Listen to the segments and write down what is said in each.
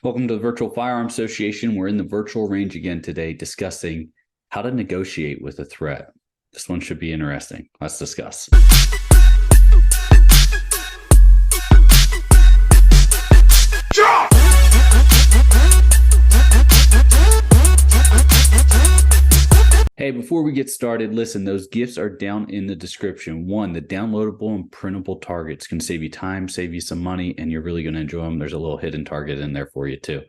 Welcome to the Virtual Firearms Association. We're in the virtual range again today discussing how to negotiate with a threat. This one should be interesting. Let's discuss. Hey, before we get started, listen, those gifts are down in the description. One, the downloadable and printable targets can save you time, save you some money, and you're really going to enjoy them. There's a little hidden target in there for you too.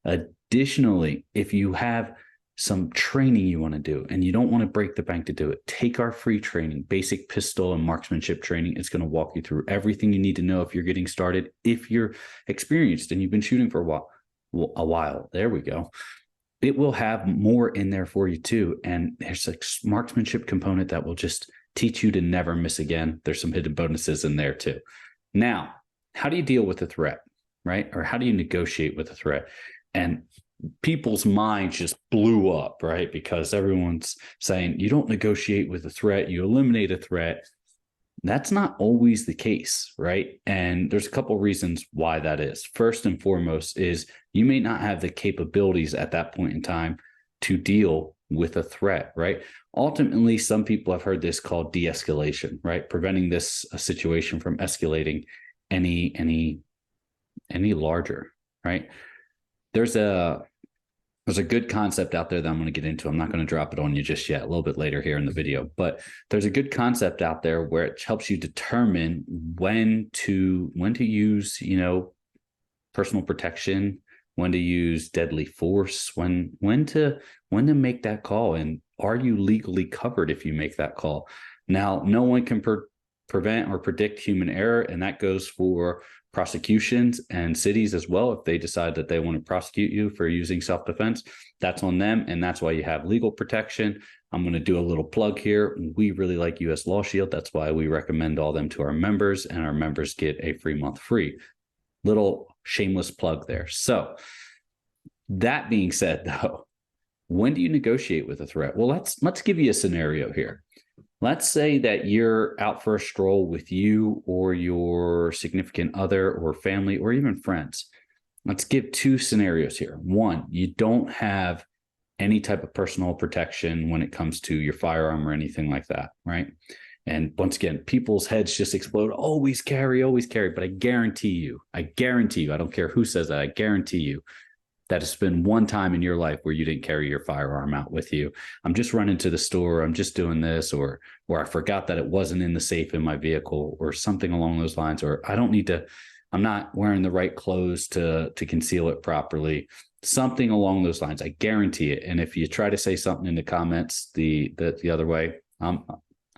Additionally, if you have some training you want to do and you don't want to break the bank to do it, take our free training, Basic Pistol and Marksmanship Training. It's going to walk you through everything you need to know if you're getting started, if you're experienced and you've been shooting for a while. There we go. It will have more in there for you too. And there's a marksmanship component that will just teach you to never miss again. There's some hidden bonuses in there too. Now, how do you deal with a threat, right? Or how do you negotiate with a threat? And people's minds just blew up, right? Because everyone's saying you don't negotiate with a threat, you eliminate a threat. That's not always the case, right? And there's a couple of reasons why that is. First and foremost is you may not have the capabilities at that point in time to deal with a threat, right? Ultimately, some people have heard this called de-escalation, right? Preventing this situation from escalating any larger, right? There's a good concept out there that I'm going to get into. I'm not going to drop it on you just yet, a little bit later here in the video, but there's a good concept out there where it helps you determine when to use, personal protection, when to use deadly force, when to make that call, and are you legally covered if you make that call? Now, no one can prevent or predict human error, and that goes for prosecutions and cities as well. If they decide that they want to prosecute you for using self-defense, that's on them, and that's why you have legal protection. I'm going to do a little plug here. We really like US Law Shield. That's why we recommend all them to our members, and our members get a free month free. Little shameless plug there. So that being said, though, when do you negotiate with a threat? Well, let's give you a scenario here. Let's say that you're out for a stroll with you or your significant other or family or even friends. Let's give two scenarios here. One, you don't have any type of personal protection when it comes to your firearm or anything like that, right? And once again, people's heads just explode. Always carry. But I guarantee you, I don't care who says that, I guarantee you, that has been one time in your life where you didn't carry your firearm out with you. I'm just running to the store. I'm just doing this, or I forgot that it wasn't in the safe in my vehicle, or something along those lines, or I'm not wearing the right clothes to conceal it properly. Something along those lines. I guarantee it. And if you try to say something in the comments the other way, I'm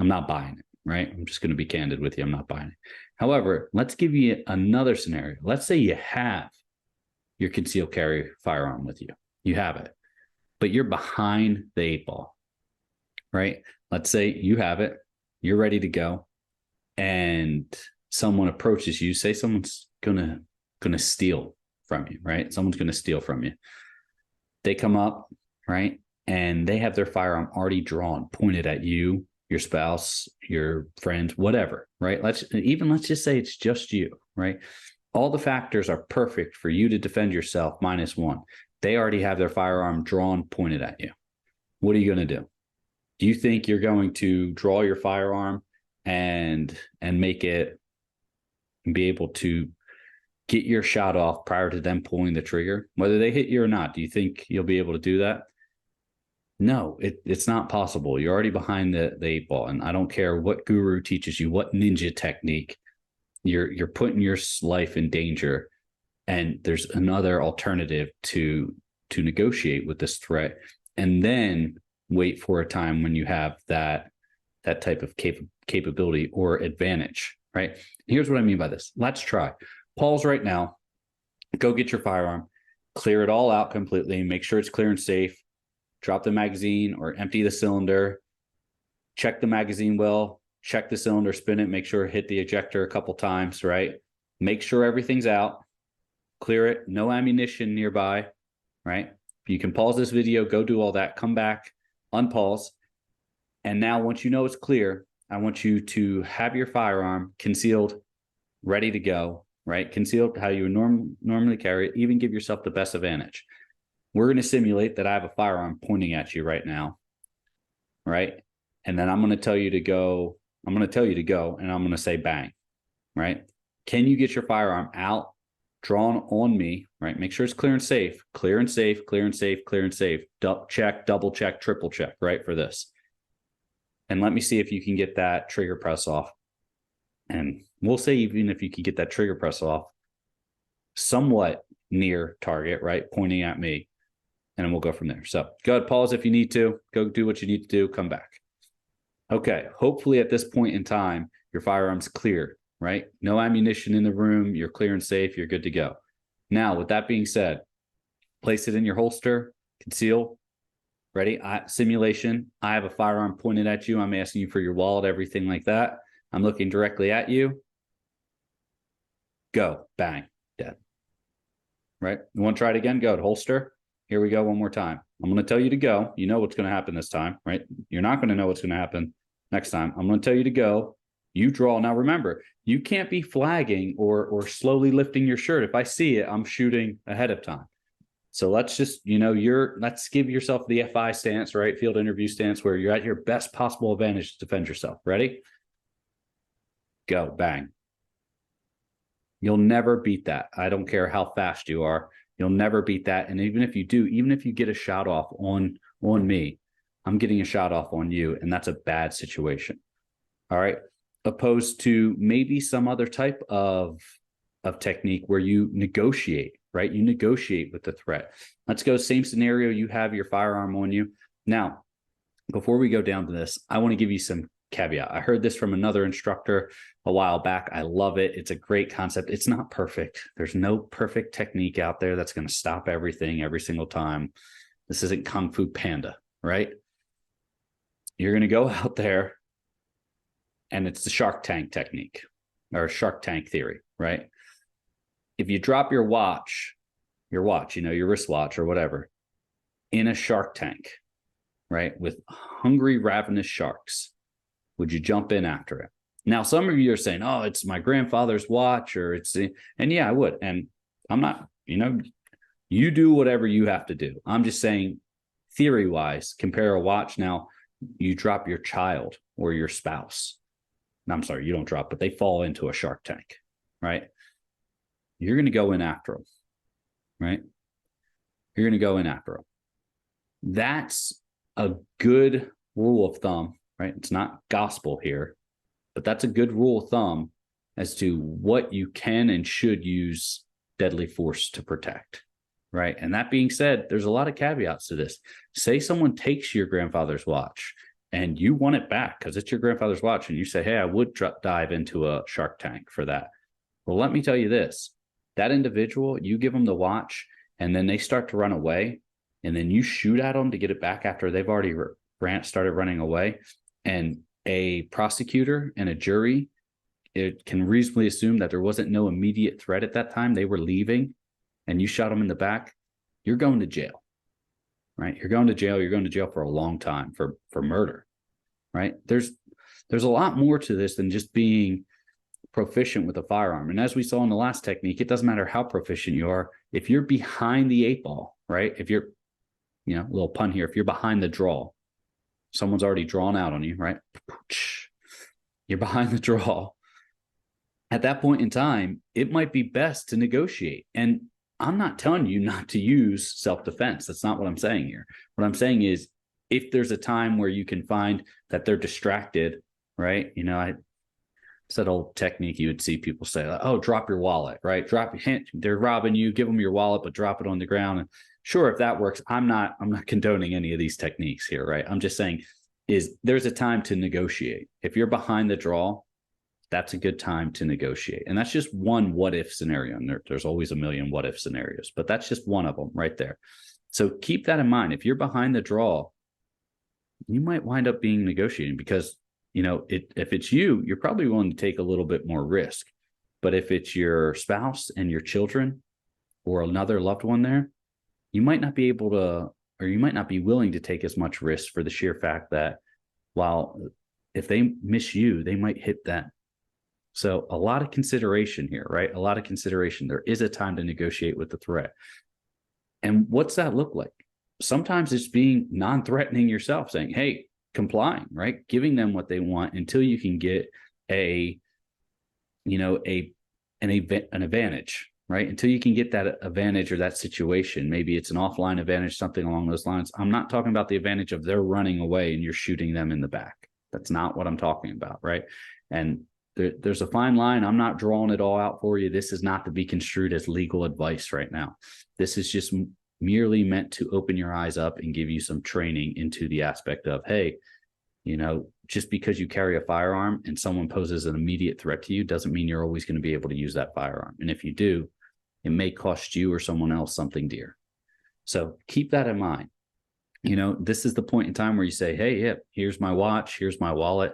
not buying it, right? I'm just going to be candid with you. I'm not buying it. However, let's give you another scenario. Let's say you have your concealed carry firearm with you. You have it, but you're behind the 8-ball, right? Let's say you have it, you're ready to go, and someone approaches you. Say someone's gonna steal from you, right? Someone's gonna steal from you. They come up, right? And they have their firearm already drawn, pointed at you, your spouse, your friends, whatever, right? Let's just say it's just you, right? All the factors are perfect for you to defend yourself minus one. They already have their firearm drawn, pointed at you. What are you going to do? Do you think you're going to draw your firearm and make it, be able to get your shot off prior to them pulling the trigger, whether they hit you or not? Do you think you'll be able to do that? No, it's not possible. You're already behind the 8-ball, and I don't care what guru teaches you, what ninja technique. You're putting your life in danger, and there's another alternative to negotiate with this threat, and then wait for a time when you have that type of capability or advantage, right? Here's what I mean by this. Let's try. Pause right now. Go get your firearm, clear it all out completely, make sure it's clear and safe, drop the magazine or empty the cylinder, check the magazine well, check the cylinder, spin it, make sure it hit the ejector a couple times, right? Make sure everything's out, clear it, no ammunition nearby, right? You can pause this video, go do all that, come back, unpause. And now once you know it's clear, I want you to have your firearm concealed, ready to go, right? Conceal how you would normally carry it, even give yourself the best advantage. We're going to simulate that I have a firearm pointing at you right now, right? And then I'm going to tell you to go. I'm going to tell you to go, and I'm going to say bang, right? Can you get your firearm out, drawn on me, right? Make sure it's clear and safe, clear and safe, clear and safe, clear and safe. Check, double check, triple check, right, for this. And let me see if you can get that trigger press off. And we'll say even if you can get that trigger press off somewhat near target, right, pointing at me, and then we'll go from there. So go ahead, pause if you need to. Go do what you need to do. Come back. Okay, hopefully at this point in time, your firearm's clear, right? No ammunition in the room. You're clear and safe. You're good to go. Now, with that being said, place it in your holster, conceal. Ready? Simulation. I have a firearm pointed at you. I'm asking you for your wallet, everything like that. I'm looking directly at you. Go. Bang. Dead. Right? You want to try it again? Go. Holster. Here we go one more time. I'm going to tell you to go. You know what's going to happen this time, right? You're not going to know what's going to happen next time. I'm going to tell you to go. You draw. Now, remember, you can't be flagging or slowly lifting your shirt. If I see it, I'm shooting ahead of time. So let's just, let's give yourself the FI stance, right? Field interview stance, where you're at your best possible advantage to defend yourself. Ready? Go. Bang. You'll never beat that. I don't care how fast you are. You'll never beat that. And even if you do, even if you get a shot off on me, I'm getting a shot off on you, and that's a bad situation. All right. Opposed to maybe some other type of technique where you negotiate, right? You negotiate with the threat. Let's go same scenario. You have your firearm on you. Now, before we go down to this, I want to give you some caveat. I heard this from another instructor a while back. I love it. It's a great concept. It's not perfect. There's no perfect technique out there that's going to stop everything every single time. This isn't Kung Fu Panda, right? You're going to go out there, and it's the Shark Tank technique or Shark Tank theory, right? If you drop your watch, your wristwatch or whatever, in a shark tank, right, with hungry, ravenous sharks, would you jump in after it? Now, some of you are saying, oh, it's my grandfather's watch, or and yeah, I would. And I'm not, you do whatever you have to do. I'm just saying, theory-wise, compare a watch. Now, you drop your child or your spouse. I'm sorry, you don't drop, but they fall into a shark tank, right? You're going to go in after them, right? You're going to go in after them. That's a good rule of thumb, right? It's not gospel here, but that's a good rule of thumb as to what you can and should use deadly force to protect, right? And that being said, there's a lot of caveats to this. Say someone takes your grandfather's watch and you want it back because it's your grandfather's watch, and you say, hey, I would dive into a shark tank for that. Well, let me tell you this. That individual, you give them the watch, and then they start to run away, and then you shoot at them to get it back after they've already started running away. And a prosecutor and a jury, it can reasonably assume that there wasn't no immediate threat at that time. They were leaving, and you shot them in the back. You're going to jail, right? You're going to jail. You're going to jail for a long time for murder, right? There's a lot more to this than just being proficient with a firearm. And as we saw in the last technique, it doesn't matter how proficient you are. If you're behind the 8-ball, right? If you're, a little pun here, if you're behind the draw, someone's already drawn out on you, right? You're behind the draw. At that point in time, it might be best to negotiate. And I'm not telling you not to use self-defense. That's not what I'm saying here. What I'm saying is, if there's a time where you can find that they're distracted, right? It's that old technique you would see people say, oh, drop your wallet, right? Drop your hand. They're robbing you. Give them your wallet, but drop it on the ground. And sure, if that works, I'm not condoning any of these techniques here, right? I'm just saying there's a time to negotiate. If you're behind the draw, that's a good time to negotiate. And that's just one what if scenario. And there's always a million what if scenarios, but that's just one of them right there. So keep that in mind. If you're behind the draw, you might wind up being negotiating because if it's you, you're probably willing to take a little bit more risk. But if it's your spouse and your children or another loved one there, you might not be able to, or you might not be willing to take as much risk for the sheer fact that if they miss you, they might hit that So a lot of consideration here, right? A lot of consideration. There is a time to negotiate with the threat. And what's that look like? Sometimes it's being non-threatening yourself, saying, hey, complying, right? Giving them what they want until you can get an advantage, right? Until you can get that advantage or that situation. Maybe it's an offline advantage, something along those lines. I'm not talking about the advantage of they're running away and you're shooting them in the back. That's not what I'm talking about, right? And there's a fine line. I'm not drawing it all out for you. This is not to be construed as legal advice right now. This is just merely meant to open your eyes up and give you some training into the aspect of, hey, just because you carry a firearm and someone poses an immediate threat to you doesn't mean you're always going to be able to use that firearm. And if you do, it may cost you or someone else something dear. So keep that in mind. This is the point in time where you say, hey, yeah, here's my watch, here's my wallet.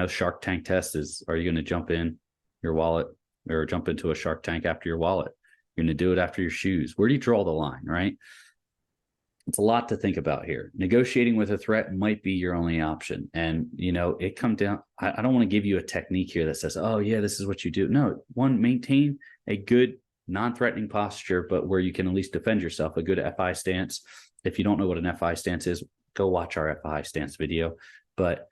Shark Tank test is, are you going to jump in your wallet or jump into a Shark Tank after your wallet? You're going to do it after your shoes. Where do you draw the line, right? It's a lot to think about here. Negotiating with a threat might be your only option. And, it comes down, I don't want to give you a technique here that says, oh yeah, this is what you do. No, one, maintain a good non-threatening posture, but where you can at least defend yourself, a good FI stance. If you don't know what an FI stance is, go watch our FI stance video. But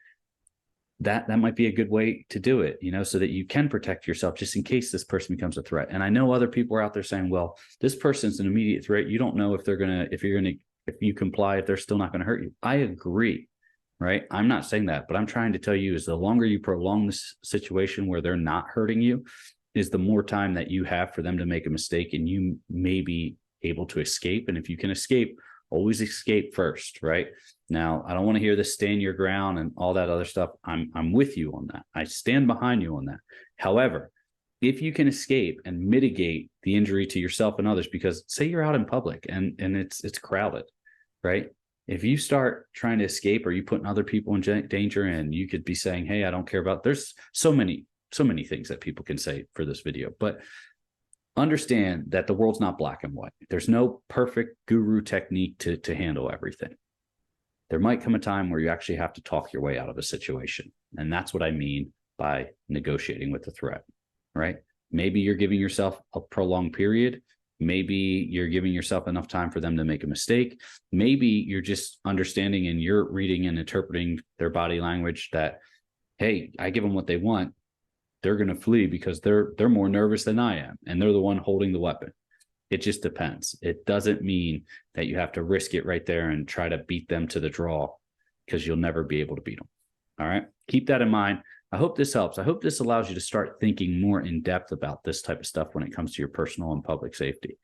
that might be a good way to do it, so that you can protect yourself just in case this person becomes a threat. And I know other people are out there saying, well, this person's an immediate threat. You don't know if you comply, if they're still not going to hurt you. I agree, right? I'm not saying that, but I'm trying to tell you is the longer you prolong this situation where they're not hurting you, is the more time that you have for them to make a mistake and you may be able to escape. And if you can escape, always escape first, right? Now, I don't want to hear this stand your ground and all that other stuff. I'm with you on that. I stand behind you on that. However, if you can escape and mitigate the injury to yourself and others, because say you're out in public and it's crowded, right? If you start trying to escape or you putting other people in danger, and you could be saying, hey, I don't care about, there's so many things that people can say for this video, but understand that the world's not black and white. There's no perfect guru technique to handle everything. There might come a time where you actually have to talk your way out of a situation. And that's what I mean by negotiating with the threat, right? Maybe you're giving yourself a prolonged period. Maybe you're giving yourself enough time for them to make a mistake. Maybe you're just understanding and you're reading and interpreting their body language that, hey, I give them what they want. They're going to flee because they're more nervous than I am, and they're the one holding the weapon. It just depends. It doesn't mean that you have to risk it right there and try to beat them to the draw, because you'll never be able to beat them. All right. Keep that in mind. I hope this helps. I hope this allows you to start thinking more in depth about this type of stuff when it comes to your personal and public safety.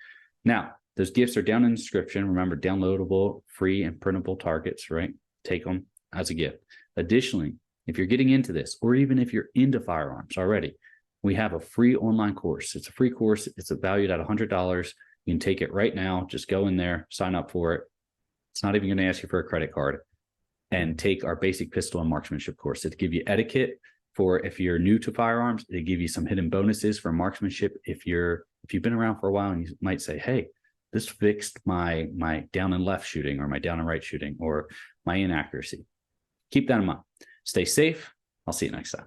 Now, those gifts are down in the description. Remember, downloadable, free, and printable targets, right? Take them as a gift. Additionally, if you're getting into this, or even if you're into firearms already, we have a free online course. It's a free course. It's valued at $100. You can take it right now. Just go in there, sign up for it. It's not even going to ask you for a credit card, and take our Basic Pistol and Marksmanship Course. It'll give you etiquette for if you're new to firearms. It'll give you some hidden bonuses for marksmanship. If you've been around for a while and you might say, hey, this fixed my down and left shooting, or my down and right shooting, or my inaccuracy. Keep that in mind. Stay safe. I'll see you next time.